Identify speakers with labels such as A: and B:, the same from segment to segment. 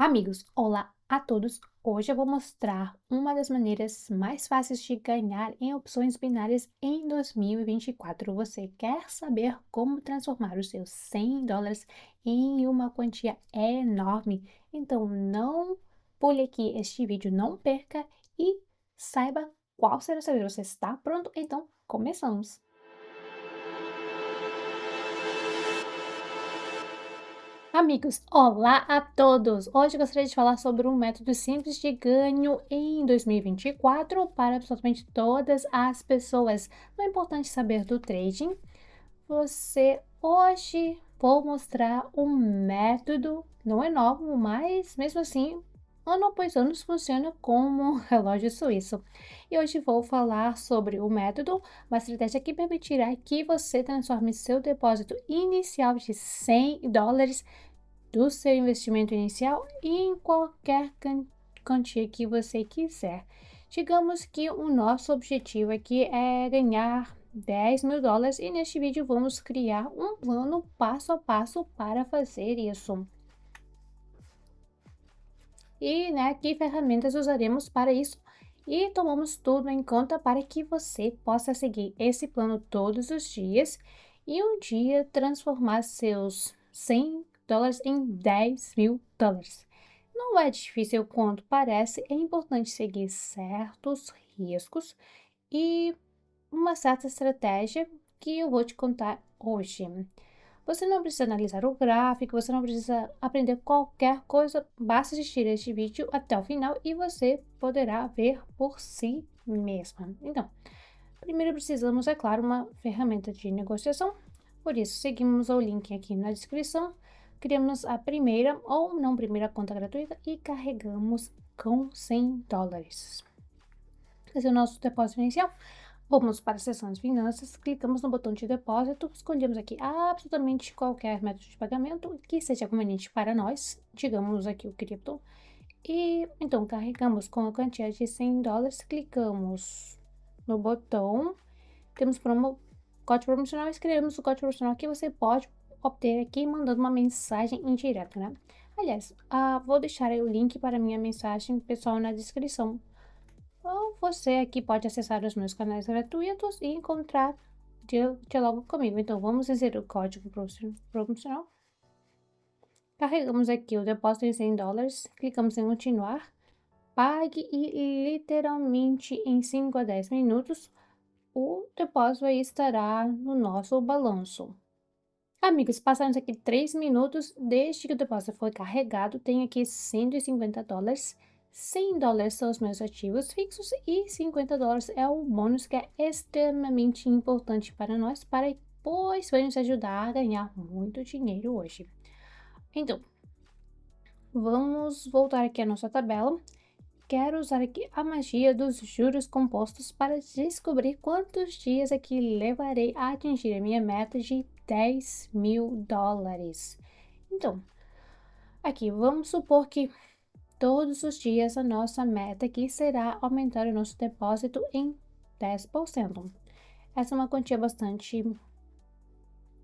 A: Amigos, olá a todos! Hoje eu vou mostrar uma das maneiras mais fáceis de ganhar em opções binárias em 2024. Você quer saber como transformar os seus $100 em uma quantia enorme? Então não pule aqui este vídeo, não perca e saiba qual será o segredo. Você está pronto? Então começamos! Amigos, olá a todos! Hoje eu gostaria de falar sobre um método simples de ganho em 2024 para absolutamente todas as pessoas. Não é importante saber do trading. Hoje vou mostrar um método, não é novo, mas mesmo assim, ano após ano funciona como um relógio suíço. E hoje vou falar sobre o método, uma estratégia que permitirá que você transforme seu depósito inicial de $100 do seu investimento inicial em qualquer quantia que você quiser. Digamos que o nosso objetivo aqui é ganhar $10.000 e neste vídeo vamos criar um plano passo a passo para fazer isso. E, que ferramentas usaremos para isso? E tomamos tudo em conta para que você possa seguir esse plano todos os dias e um dia transformar seus $100 em $10.000. Não é difícil quanto parece, é importante seguir certos riscos e uma certa estratégia que eu vou te contar hoje. Você não precisa analisar o gráfico, você não precisa aprender qualquer coisa, basta assistir este vídeo até o final e você poderá ver por si mesma. Então, primeiro precisamos, é claro, uma ferramenta de negociação, por isso seguimos o link aqui na descrição, criamos a primeira ou não primeira conta gratuita e carregamos com $100. Esse é o nosso depósito inicial. Vamos para a seção de finanças, clicamos no botão de depósito, escolhemos aqui absolutamente qualquer método de pagamento que seja conveniente para nós, digamos aqui o cripto, e então carregamos com a quantia de $100, clicamos no botão, temos código promocional, escrevemos o código promocional que você pode obter aqui mandando uma mensagem indireta, né? Aliás, vou deixar aí o link para minha mensagem pessoal na descrição. Ou você aqui pode acessar os meus canais gratuitos e encontrar diálogo comigo. Então, vamos inserir o código promocional. Carregamos aqui o depósito em $100, clicamos em continuar. Pague e literalmente em 5 a 10 minutos o depósito aí estará no nosso balanço. Amigos, passaram aqui 3 minutos desde que o depósito foi carregado, tem aqui $150. $100 são os meus ativos fixos e $50 é o bônus que é extremamente importante para nós, pois vai nos ajudar a ganhar muito dinheiro hoje. Então, vamos voltar aqui à nossa tabela. Quero usar aqui a magia dos juros compostos para descobrir quantos dias aqui levarei a atingir a minha meta de $10.000. Então, aqui vamos supor que todos os dias a nossa meta aqui será aumentar o nosso depósito em 10%. Essa é uma quantia bastante,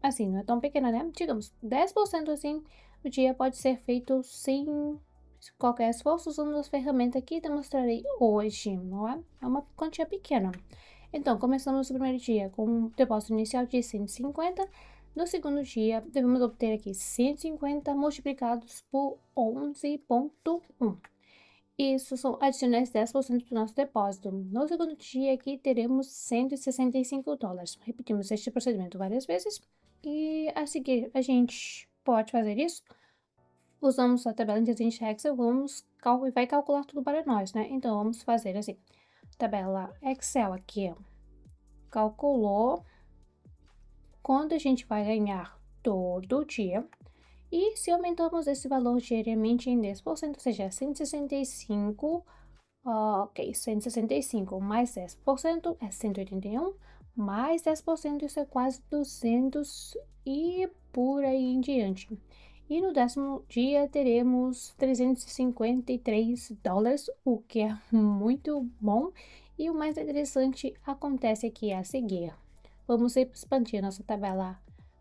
A: assim, não é tão pequena, né? Digamos, 10% assim, o dia pode ser feito sem qualquer esforço usando as ferramentas que demonstrarei hoje, não é? É uma quantia pequena. Então, começamos o primeiro dia com um depósito inicial de 150. No segundo dia, devemos obter aqui 150 multiplicados por 11,1. Isso são adicionais 10% do nosso depósito. No segundo dia aqui teremos $165. Repetimos este procedimento várias vezes e a seguir a gente pode fazer isso. Usamos a tabela inteligente Excel, vai calcular tudo para nós, né? Então vamos fazer assim, tabela Excel aqui, ó, calculou quanto a gente vai ganhar todo dia. E se aumentamos esse valor diariamente em 10%, ou seja, 165, ok, 165 mais 10% é 181, mais 10% isso é quase 200 e por aí em diante. E no 10º dia teremos $353, o que é muito bom. E o mais interessante acontece aqui a seguir. Vamos expandir nossa tabela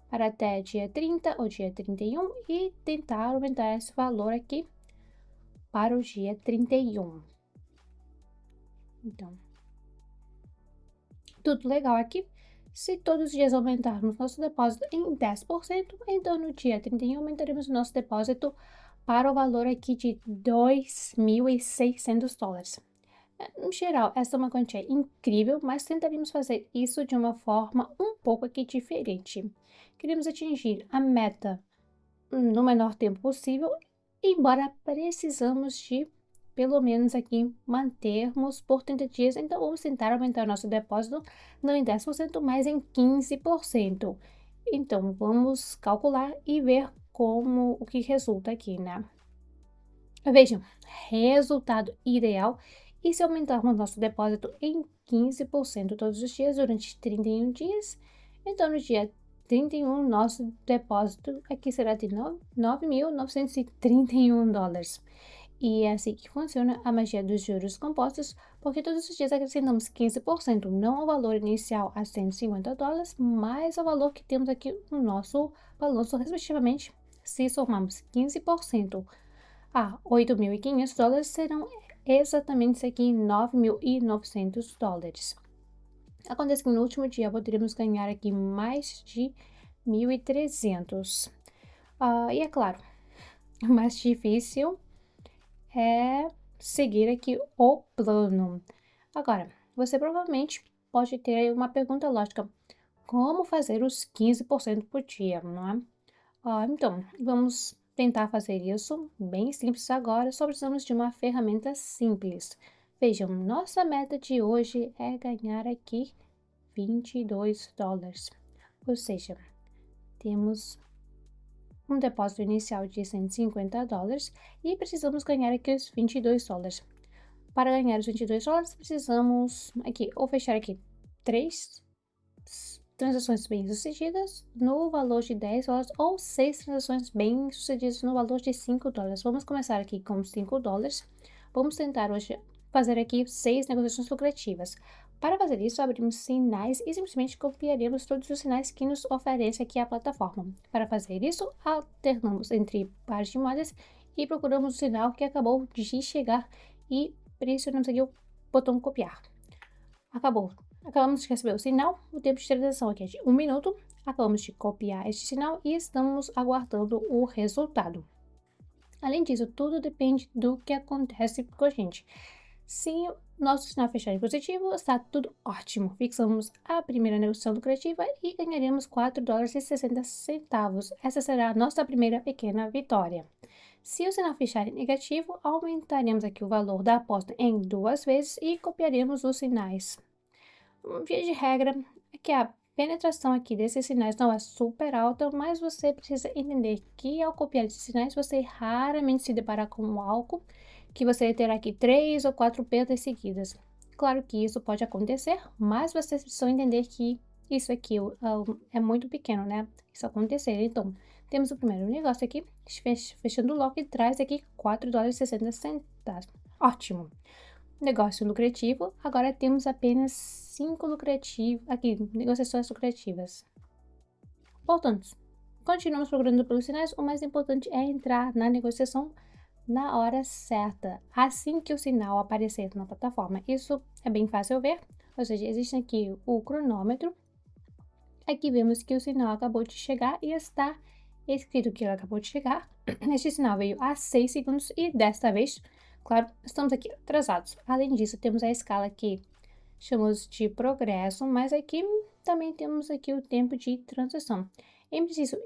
A: para até dia 30 ou dia 31 e tentar aumentar esse valor aqui para o dia 31. Então, tudo legal aqui. Se todos os dias aumentarmos nosso depósito em 10%, então no dia 31 aumentaremos nosso depósito para o valor aqui de $2.600. No geral, essa é uma quantia incrível, mas tentaremos fazer isso de uma forma um pouco aqui diferente. Queremos atingir a meta no menor tempo possível, embora precisamos de pelo menos aqui mantermos por 30 dias, então vamos tentar aumentar o nosso depósito não em 10%, mas em 15%. Então vamos calcular e ver como o que resulta aqui, né? Vejam, resultado ideal. E se aumentarmos nosso depósito em 15% todos os dias durante 31 dias, então no dia 31 nosso depósito aqui será de $9.931. E é assim que funciona a magia dos juros compostos, porque todos os dias acrescentamos 15%, não ao valor inicial a $150, mas ao valor que temos aqui no nosso balanço, respectivamente. Se somarmos 15% a $8.500, serão exatamente isso aqui, $9.900. Acontece que no último dia poderíamos ganhar aqui mais de 1.300. E é claro, o mais difícil é seguir aqui o plano. Agora, você provavelmente pode ter aí uma pergunta lógica: como fazer os 15% por dia, não é? Então, vamos tentar fazer isso bem simples agora, só precisamos de uma ferramenta simples. Vejam, nossa meta de hoje é ganhar aqui $22. Ou seja, temos um depósito inicial de $150 e precisamos ganhar aqui os $22. Para ganhar os $22, precisamos aqui ou fechar aqui 3 transações bem-sucedidas no valor de $10 ou 6 transações bem-sucedidas no valor de $5. Vamos começar aqui com $5. Vamos tentar hoje fazer aqui 6 negociações lucrativas. Para fazer isso, abrimos sinais e simplesmente copiaremos todos os sinais que nos oferece aqui a plataforma. Para fazer isso, alternamos entre pares de moedas e procuramos o sinal que acabou de chegar e pressionamos aqui o botão copiar. Acabamos de receber o sinal, o tempo de transação aqui é de 1 minuto, acabamos de copiar este sinal e estamos aguardando o resultado. Além disso, tudo depende do que acontece com a gente. Se o nosso sinal fechar em positivo, está tudo ótimo. Fixamos a primeira negociação lucrativa e ganharemos $4,60. Essa será a nossa primeira pequena vitória. Se o sinal fechar em negativo, aumentaremos aqui o valor da aposta em 2 vezes e copiaremos os sinais. Via de regra, é que a penetração aqui desses sinais não é super alta, mas você precisa entender que ao copiar esses sinais, você raramente se deparar com algo que você terá aqui 3 ou 4 perdas seguidas. Claro que isso pode acontecer, mas vocês precisam entender que isso aqui é muito pequeno, né? Isso acontecer. Então, temos o primeiro negócio aqui, fechando logo e traz aqui $4,60. Ótimo! Negócio lucrativo, agora temos apenas 5 negociações lucrativas. Portanto, continuamos procurando pelos sinais, o mais importante é entrar na negociação na hora certa, assim que o sinal aparecer na plataforma. Isso é bem fácil ver, ou seja, existe aqui o cronômetro. Aqui vemos que o sinal acabou de chegar e está escrito que ele acabou de chegar. Este sinal veio há 6 segundos e desta vez, claro, estamos aqui atrasados. Além disso, temos a escala que chamamos de progresso, mas aqui também temos aqui o tempo de transição. Em preciso,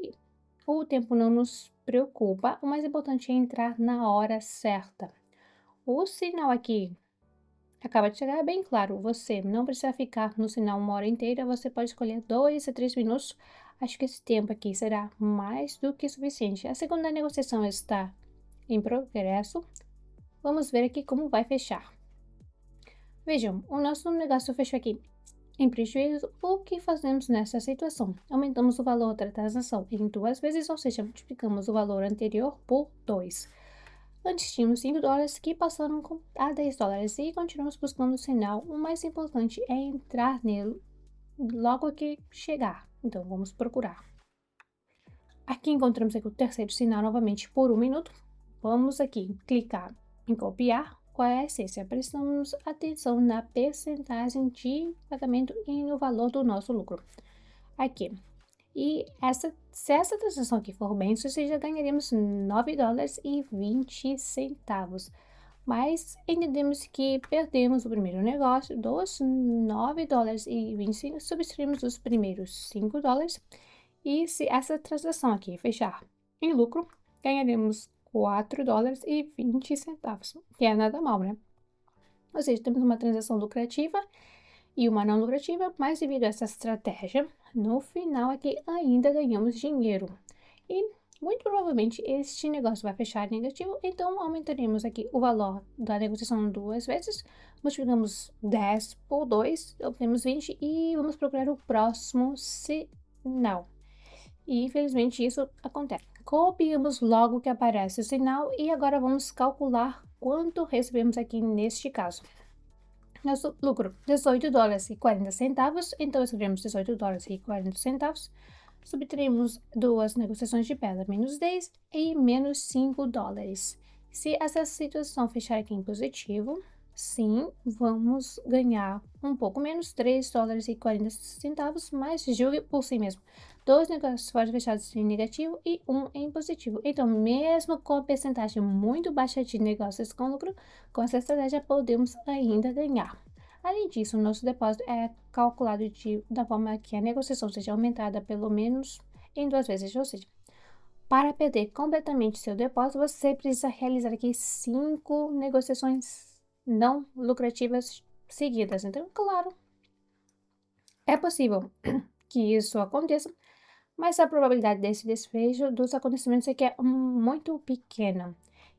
A: o tempo não nos preocupa, o mais importante é entrar na hora certa. O sinal aqui acaba de chegar, é bem claro, você não precisa ficar no sinal 1 hora inteira, você pode escolher 2 a 3 minutos. Acho que esse tempo aqui será mais do que suficiente. A segunda negociação está em progresso. Vamos ver aqui como vai fechar. Vejam, o nosso negócio fechou aqui em prejuízo. O que fazemos nessa situação? Aumentamos o valor da transação em 2 vezes, ou seja, multiplicamos o valor anterior por 2. Antes tínhamos $5 que passaram a $10 e continuamos buscando o sinal. O mais importante é entrar nele logo que chegar. Então, vamos procurar. Aqui encontramos aqui o terceiro sinal novamente por 1 minuto. Vamos aqui clicar em copiar, qual é a essência? Prestamos atenção na percentagem de pagamento e no valor do nosso lucro. Aqui. E se essa transação aqui for bem sucedida, ganharemos $9,20. Mas entendemos que perdemos o primeiro negócio dos $9,25, subtraímos os primeiros $5. E se essa transação aqui fechar em lucro, ganharemos $4,20, que é nada mal, né? Ou seja, temos uma transação lucrativa e uma não lucrativa, mas devido a essa estratégia, no final aqui ainda ganhamos dinheiro. E muito provavelmente este negócio vai fechar negativo, então aumentaremos aqui o valor da negociação 2 vezes, multiplicamos 10 por 2, obtemos 20 e vamos procurar o próximo sinal. E infelizmente isso acontece. Copiamos logo que aparece o sinal e agora vamos calcular quanto recebemos aqui neste caso. Nosso lucro, $18,40, então escrevemos $18,40, subtraímos duas negociações de pedra, menos 10 e menos $5. Se essa situação fechar aqui em positivo, sim, vamos ganhar um pouco menos, $3,40, mas julgue por si mesmo. Dois negócios foram fechados em negativo e um em positivo. Então, mesmo com a percentagem muito baixa de negócios com lucro, com essa estratégia podemos ainda ganhar. Além disso, o nosso depósito é calculado da forma que a negociação seja aumentada pelo menos em 2 vezes, ou seja, para perder completamente seu depósito, você precisa realizar aqui 5 negociações não lucrativas seguidas. Então, claro, é possível que isso aconteça, mas a probabilidade desse desfecho dos acontecimentos aqui é muito pequena.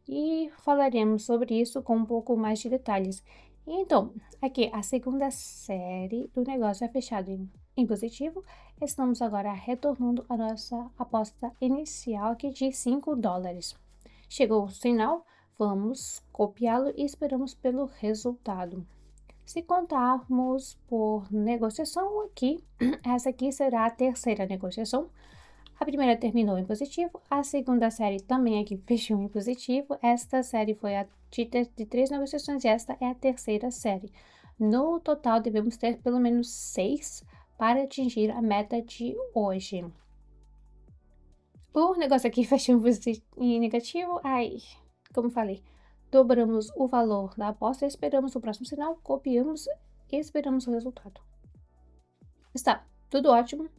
A: E falaremos sobre isso com um pouco mais de detalhes. Então, aqui a segunda série do negócio é fechado em positivo. Estamos agora retornando a nossa aposta inicial aqui de $5. Chegou o sinal, vamos copiá-lo e esperamos pelo resultado. Se contarmos por negociação aqui, essa aqui será a terceira negociação. A primeira terminou em positivo, a segunda série também aqui fechou em positivo. Esta série foi a de 3 negociações e esta é a terceira série. No total, devemos ter pelo menos 6 para atingir a meta de hoje. O negócio aqui fechou em negativo, como falei, dobramos o valor da aposta, esperamos o próximo sinal, copiamos e esperamos o resultado. Está tudo ótimo,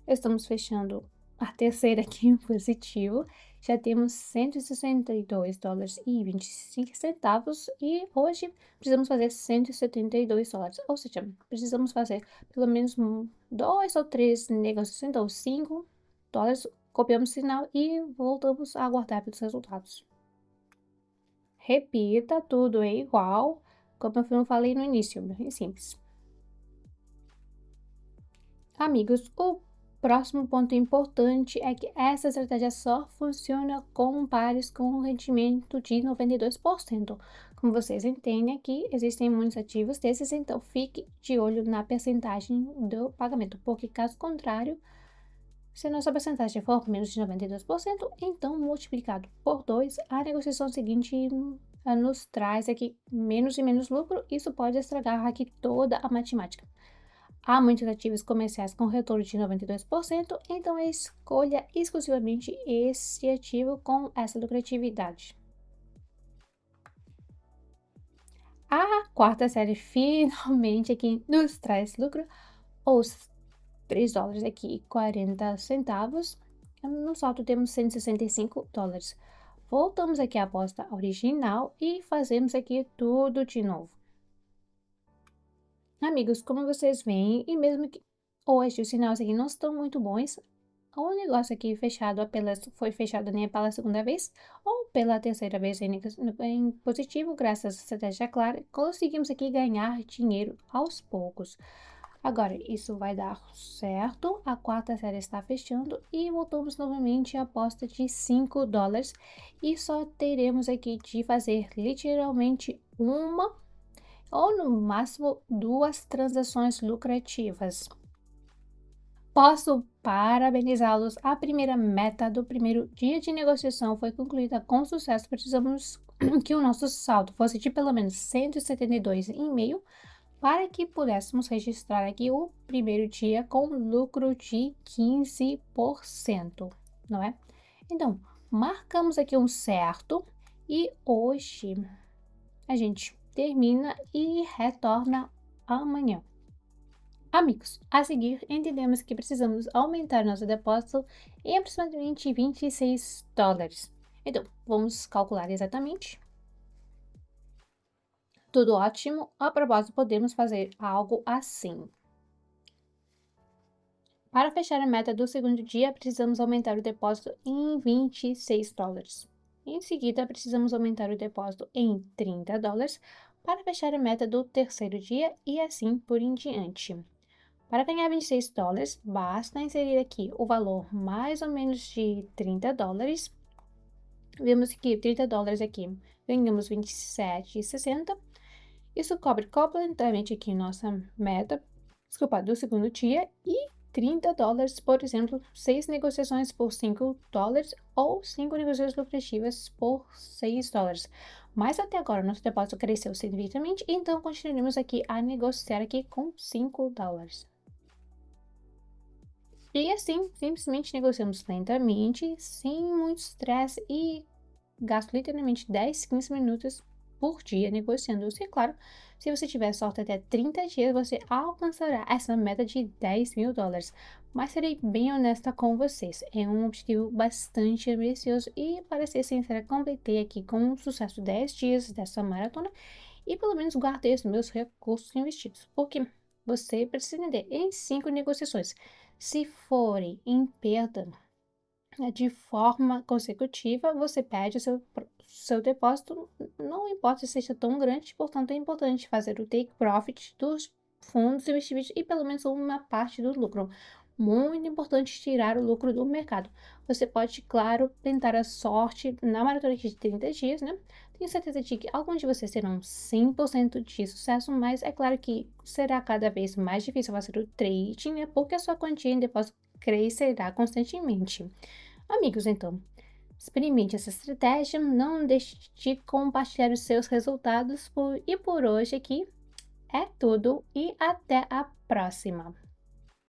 A: estamos fechando a terceira aqui em positivo, já temos $162,25 e hoje precisamos fazer $172, ou seja, precisamos fazer pelo menos 2 ou 3 negócios, então $5, copiamos o sinal e voltamos a aguardar pelos resultados. Repita, tudo é igual, como eu falei no início, bem simples. Amigos, o próximo ponto importante é que essa estratégia só funciona com pares com um rendimento de 92%. Como vocês entendem aqui, existem muitos ativos desses, então fique de olho na percentagem do pagamento, porque caso contrário, se a nossa percentagem for menos de 92%, então multiplicado por 2, a negociação seguinte nos traz aqui menos e menos lucro. Isso pode estragar aqui toda a matemática. Há muitos ativos comerciais com retorno de 92%, então escolha exclusivamente esse ativo com essa lucratividade. A quarta série finalmente aqui nos traz lucro, os $3 aqui 40 centavos. No saldo temos $165. Voltamos aqui à aposta original e fazemos aqui tudo de novo. Amigos, como vocês veem, e mesmo que hoje os sinais aqui não estão muito bons, o negócio aqui foi fechado nem pela segunda vez ou pela terceira vez em positivo, graças à estratégia clara, conseguimos aqui ganhar dinheiro aos poucos. Agora, isso vai dar certo, a quarta série está fechando e voltamos novamente à aposta de $5 e só teremos aqui de fazer literalmente uma ou no máximo 2 transações lucrativas. Posso parabenizá-los, a primeira meta do primeiro dia de negociação foi concluída com sucesso. Precisamos que o nosso saldo fosse de pelo menos 172,5 para que pudéssemos registrar aqui o primeiro dia com lucro de 15%, não é? Então, marcamos aqui um certo e hoje a gente termina e retorna amanhã. Amigos, a seguir entendemos que precisamos aumentar nosso depósito em aproximadamente $26. Então, vamos calcular exatamente. Tudo ótimo. A propósito, podemos fazer algo assim. Para fechar a meta do segundo dia, precisamos aumentar o depósito em $26. Em seguida, precisamos aumentar o depósito em $30 para fechar a meta do terceiro dia e assim por em diante. Para ganhar $26, basta inserir aqui o valor mais ou menos de $30. Vemos que $30 aqui ganhamos 27,60. Isso cobre completamente aqui nossa meta, do segundo dia e $30, por exemplo, 6 negociações por $5 ou 5 negociações lucrativas por $6. Mas até agora nosso depósito cresceu significativamente, então continuaremos aqui a negociar aqui com $5. E assim, simplesmente negociamos lentamente, sem muito estresse e gasto literalmente 10, 15 minutos por dia negociando isso. E claro, se você tiver sorte até 30 dias, você alcançará essa meta de $10.000. Mas serei bem honesta com vocês, é um objetivo bastante ambicioso e, para ser sincera, completei aqui com sucesso 10 dias dessa maratona e pelo menos guardei os meus recursos investidos, porque você precisa entender, em 5 negociações, se forem em perda de forma consecutiva, você perde o seu depósito, não importa se seja tão grande, portanto é importante fazer o take profit dos fundos investidos e pelo menos uma parte do lucro. Muito importante tirar o lucro do mercado. Você pode, claro, tentar a sorte na maratona de 30 dias, né? Tenho certeza de que alguns de vocês terão 100% de sucesso, mas é claro que será cada vez mais difícil fazer o trading, né? Porque a sua quantia em depósito crescerá constantemente. Amigos, então, experimente essa estratégia, não deixe de compartilhar os seus resultados e por hoje aqui é tudo e até a próxima!